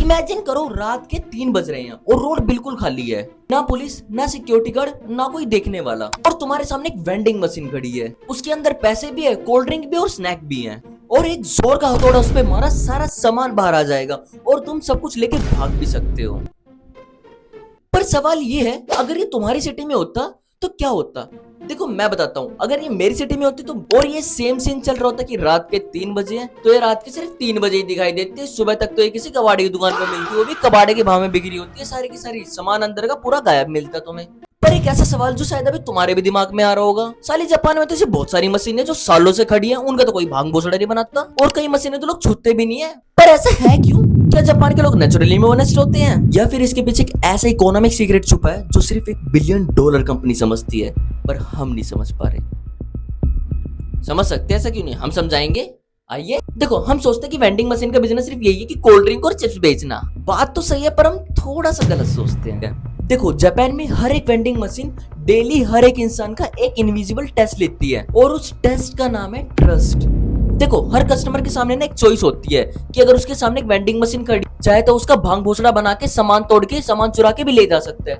Imagine करो रात के 3 बज रहे हैं और रोड बिल्कुल खाली है, ना पुलिस ना सिक्योरिटी गार्ड ना कोई देखने वाला, और तुम्हारे सामने एक वेंडिंग मशीन खड़ी है, उसके अंदर पैसे भी है, कोल्ड ड्रिंक भी और स्नैक भी है, और एक जोर का हथौड़ा उस पे मारा, सारा सामान बाहर आ जाएगा और तुम सब कुछ लेके भाग भी सकते हो। पर सवाल ये है, अगर ये तुम्हारी सिटी में होता तो क्या होता? देखो मैं बताता हूँ, अगर ये मेरी सिटी में होती तो, और ये सेम सीन चल रहा होता कि रात के 3 बजे हैं तो ये रात के सिर्फ 3 बजे ही दिखाई देती है। सुबह तक तो ये किसी कबाड़े की दुकान पर मिलती है, वो भी कबाड़े के भाव में बिक्री होती है, सारी की सारी सामान अंदर का पूरा गायब मिलता तुम्हें। पर एक ऐसा सवाल जो शायद अभी तुम्हारे भी दिमाग में आ रहा होगा, साली जापान में तो ऐसी बहुत सारी मशीनें जो सालों से खड़ी हैं, उनका तो कोई भांग भोसड़ा नहीं बनाता, और कई मशीनें तो लोग छूते भी नहीं है। पर ऐसा है क्यों? क्या जापान के लोग नेचुरली में ऑनेस्ट होते हैं, या फिर इसके पीछे एक ऐसा इकोनॉमिक सीक्रेट छुपा है जो सिर्फ $1 बिलियन कंपनी समझती है, पर हम नहीं समझ पा रहे। समझ सकते हैं ऐसा क्यों नहीं, हम समझाएंगे। आइए देखो, हम सोचते हैं कि वेंडिंग मशीन का बिजनेस सिर्फ यही है कि कोल्ड ड्रिंक और चिप्स बेचना। बात तो सही है, पर हम थोड़ा सा गलत सोचते हैं। देखो, जापान में हर एक वेंडिंग मशीन डेली हर एक इंसान का एक इनविजिबल टेस्ट लेती है, और उस टेस्ट का नाम है ट्रस्ट। देखो, हर कस्टमर के सामने ना एक चॉइस होती है कि अगर उसके सामने एक वेंडिंग मशीन खड़ी चाहे तो उसका भांग भोसड़ा बना के सामान तोड़ के सामान चुरा के भी ले जा सकता है,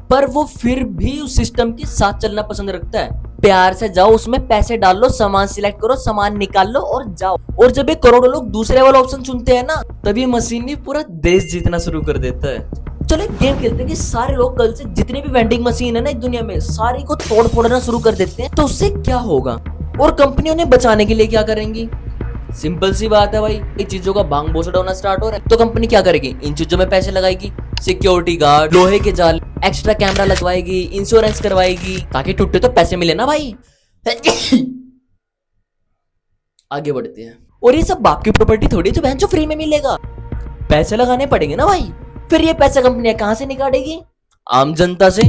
पर वो फिर भी उस सिस्टम के साथ चलना पसंद रखता है। प्यार से जाओ, उसमें पैसे डाल लो, सामान सिलेक्ट करो, सामान निकाल लो और जाओ। और जब ये करोड़ों लोग दूसरे वाला ऑप्शन चुनते हैं ना, तभी मशीन ने पूरा देश जीतना शुरू कर देता है। चलो एक गेम खेलते हैं कि सारे लोग कल से जितने भी वेंडिंग मशीन है ना इस दुनिया में, सारी को तोड़ फोड़ना शुरू कर देते हैं, तो उससे क्या होगा और कंपनियों ने बचाने के लिए क्या करेंगी? सिंपल सी बात है भाई, इन चीजों का भांग भोसड़ा होना स्टार्ट हो रहा है तो कंपनी क्या करेगी? इन चीजों में पैसे लगाएगी, सिक्योरिटी गार्ड, लोहे के जाल, एक्स्ट्रा कैमरा लगवाएगी, इंश्योरेंस करवाएगी, ताकि टूटे तो पैसे मिले ना भाई। आगे बढ़ते हैं। और ये सब बाप की प्रॉपर्टी थोड़ी तो बहन जो फ्री में मिलेगा, पैसे लगाने पड़ेंगे ना भाई। फिर ये पैसा कंपनियां कहां से निकालेगी? आम जनता से।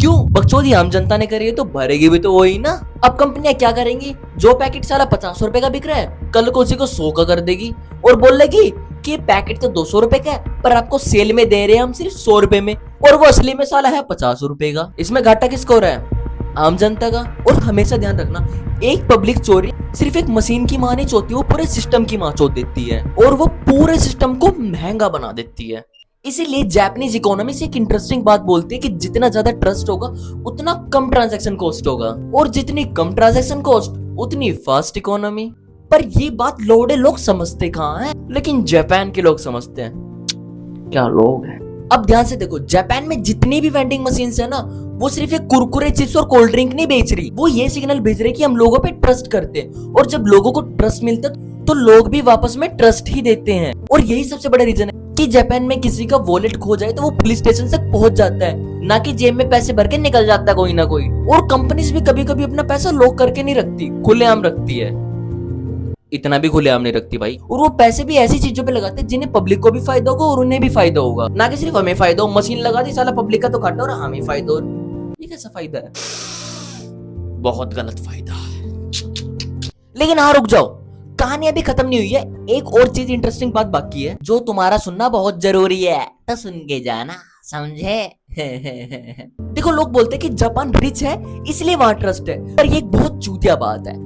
क्यों? बकचोदी आम जनता ने करी है तो भरेगी भी तो वही ना। अब कंपनियां क्या करेंगी? जो पैकेट साला 50 रुपए का बिक रहा है, कल को उसी को 100 का कर देगी और बोलेगी कि पैकेट तो 200 रुपए का है, पर आपको सेल में दे रहे हैं हम सिर्फ 100 रुपए में, और वो असली में साला है 50 रुपए का। इसमें घाटा किसको हो रहा है? आम जनता का। और हमेशा ध्यान रखना, एक पब्लिक चोरी सिर्फ एक मशीन की मां नहीं चोती, वो पूरे सिस्टम की मां चोट देती है, और वो पूरे सिस्टम को महंगा बना देती है। इसीलिए जापानीज इकोनॉमी से एक इंटरेस्टिंग बात बोलती है कि जितना ज्यादा ट्रस्ट होगा उतना कम ट्रांजैक्शन कॉस्ट होगा, और जितनी कम ट्रांजैक्शन कॉस्ट उतनी फास्ट इकोनॉमी। पर ये बात लोड़े लोग समझते कहाँ हैं, लेकिन जापान के लोग समझते हैं। क्या लोग हैं। अब ध्यान से देखो, जापान में जितनी भी वेंडिंग मशीन है ना, वो सिर्फ एक कुरकुरे, चिप्स और कोल्ड ड्रिंक नहीं बेच रही, वो ये सिग्नल भेज रही कि हम लोगों पे ट्रस्ट करते हैं, और जब लोगों को ट्रस्ट मिलता तो लोग भी वापस में ट्रस्ट ही देते हैं। और यही सबसे बड़ा रीजन है कि जापान में किसी का वॉलेट खो जाए तो वो पुलिस स्टेशन तक पहुंच जाता है, ना कि जेब में पैसे भर के निकल जाता है कोई ना कोई। और कंपनीज भी कभी कभी अपना पैसा लॉक करके नहीं रखती, खुलेआम रखती है। इतना भी खुलेआम नहीं रखती भाई, और वो पैसे भी ऐसी चीजों पे लगाते हैं जिन्हें पब्लिक को भी फायदा होगा और उन्हें भी फायदा होगा, ना कि सिर्फ हमें फायदा हो। मशीन लगा दी, साला पब्लिक का तो घाटा और हमें फायदा हो। ये कैसा फायदा है? बहुत गलत फायदा है। लेकिन हाँ, रुक जाओ, कहानी अभी खत्म नहीं हुई है। एक और चीज इंटरेस्टिंग बात बाकी है जो तुम्हारा सुनना बहुत जरूरी है, तो सुन के जाना, समझे? देखो, लोग बोलते हैं कि जापान रिच है इसलिए वहां ट्रस्ट है, पर ये एक बहुत चूतिया बात है।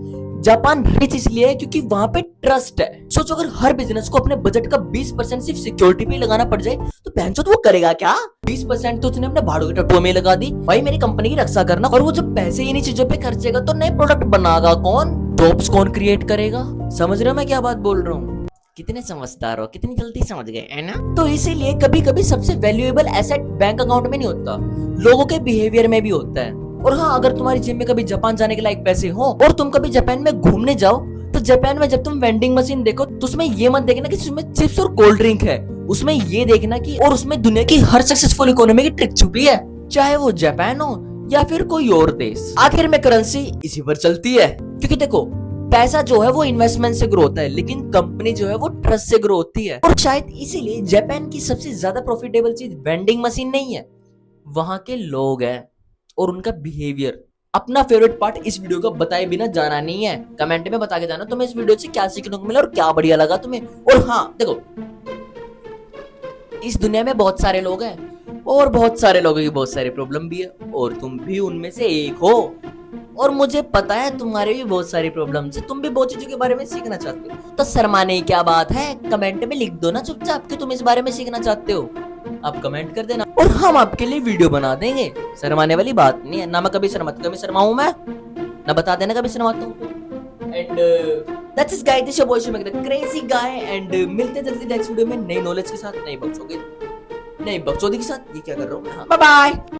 जापान रिच इसलिए है क्योंकि वहां पे ट्रस्ट है। सोचो, अगर हर बिजनेस को अपने बजट का 20% सिर्फ सिक्योरिटी पे लगाना पड़ जाए तो बहनचोद वो करेगा क्या? 20% तो उसने अपने भाड़ों के टट्टुओं में लगा दी, भाई मेरी कंपनी की रक्षा करना। और वो जब पैसे इन्हीं चीजों पे खर्चेगा तो नए प्रोडक्ट बनाएगा कौन? जॉब्स कौन क्रिएट करेगा? समझ रहे हो मैं क्या बात बोल रहा हूँ? कितने समझदार हो, कितनी जल्दी समझ गए, है ना? तो इसीलिए कभी कभी सबसे वैल्यूएबल एसेट बैंक अकाउंट में नहीं होता, लोगों के बिहेवियर में भी होता है। और हाँ, अगर तुम्हारी जेब में कभी जापान जाने के लायक पैसे हो और तुम कभी जापान में घूमने जाओ, तो जापान में जब तुम वेंडिंग मशीन देखो तो उसमें ये मत देखना कि उसमें चिप्स और कोल्ड ड्रिंक है, उसमें ये देखना कि और उसमें दुनिया की हर सक्सेसफुल इकोनॉमी की ट्रिक छुपी है, चाहे वो जापान हो या फिर कोई और देश। आखिर में करेंसी इसी पर चलती है, क्योंकि देखो, पैसा जो है वो इन्वेस्टमेंट से ग्रो होता है, लेकिन कंपनी जो है वो ट्रस्ट से ग्रो होती है। और शायद इसीलिए जापान की सबसे ज्यादा प्रॉफिटेबल चीज वेंडिंग मशीन नहीं है, वहां के लोग हैं और उनका बिहेवियर। अपना फेवरेट पार्ट इस वीडियो का बताए बिना जाना नहीं है, कमेंट में बता के जाना तुम्हें इस वीडियो से क्या सीखने को मिला और क्या बढ़िया लगा तुम्हें। और हाँ देखो, इस दुनिया में बहुत सारे लोग हैं और बहुत सारे लोगों की बहुत सारी प्रॉब्लम भी है, और तुम भी उनमें से एक हो। और मुझे पता है तुम्हारे भी बहुत सारी प्रॉब्लम्स है, तुम भी बहुत चीजों के बारे में सीखना चाहते हो। तो शर्माने की क्या बात है, कमेंट में लिख दो ना चुपचाप कि तुम इस बारे में सीखना चाहते हो। आप कमेंट कर देना और हम आपके लिए वीडियो बना देंगे। शर्माने वाली बात नहीं है, ना मैं कभी शर्माऊं मैं, ना बता देना कभी शर्माता हूँ। And that's it guys, this your boy Shiv crazy guy, and मिलते हैं जल्दी नेक्स्ट वीडियो में नई नॉलेज के साथ, नई बकचोदी के साथ। ये क्या कर रहा हूँ मैं, बाय बाय।